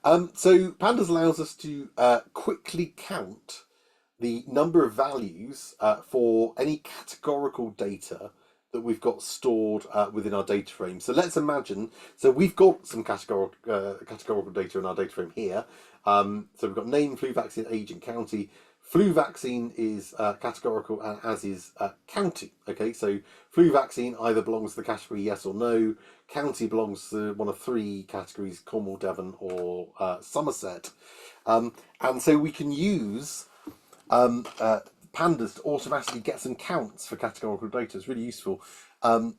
So Pandas allows us to quickly count the number of values for any categorical data that we've got stored within our data frame. So let's imagine, so we've got some categorical data in our data frame here. So we've got name, flu vaccine, age, and county. Flu vaccine is categorical, as is county. Okay, so flu vaccine either belongs to the category yes or no. County belongs to one of three categories: Cornwall, Devon, or Somerset. And so we can use Pandas to automatically get some counts for categorical data. It's really useful.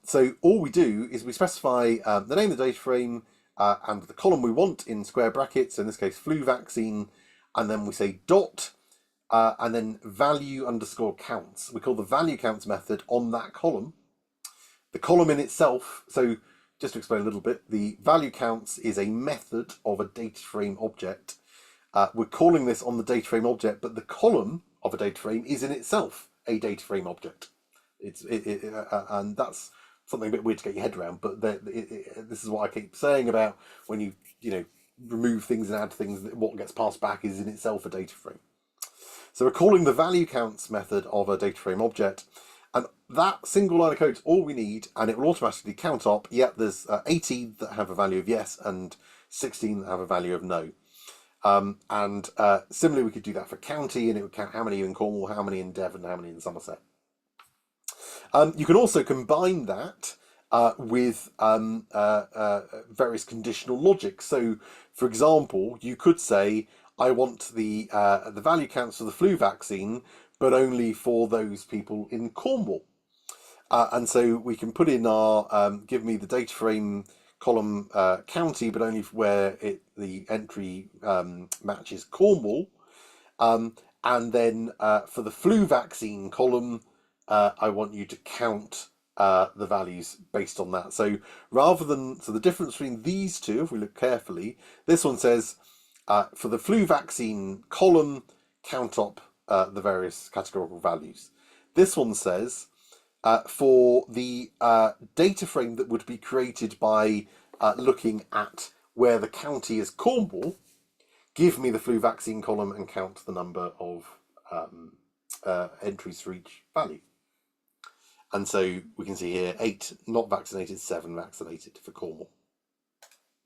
So all we do is we specify the name of the data frame and the column we want in square brackets, in this case flu vaccine, and then we say dot and then value underscore counts. We call the value counts method on that column. The column in itself, so just to explain a little bit, the value counts is a method of a data frame object. We're calling this on the data frame object, but the column of a data frame is in itself a data frame object. And that's something a bit weird to get your head around. But this is what I keep saying about when you remove things and add things. What gets passed back is in itself a data frame. So we're calling the value counts method of a data frame object, and that single line of code is all we need, and it will automatically count up. Yep, there's 18 that have a value of yes and 16 that have a value of no. Similarly, we could do that for county, and it would count how many in Cornwall, how many in Devon, how many in Somerset. You can also combine that with various conditional logic. So, for example, you could say, I want the value counts for the flu vaccine, but only for those people in Cornwall. And so we can put in our give me the data frame column county, but only where the entry matches Cornwall. And then for the flu vaccine column, I want you to count the values based on that. So the difference between these two, if we look carefully, this one says for the flu vaccine column, count up the various categorical values. This one says for the data frame that would be created by looking at where the county is Cornwall, give me the flu vaccine column and count the number of entries for each value. And so we can see here 8 not vaccinated, 7 vaccinated for Cornwall.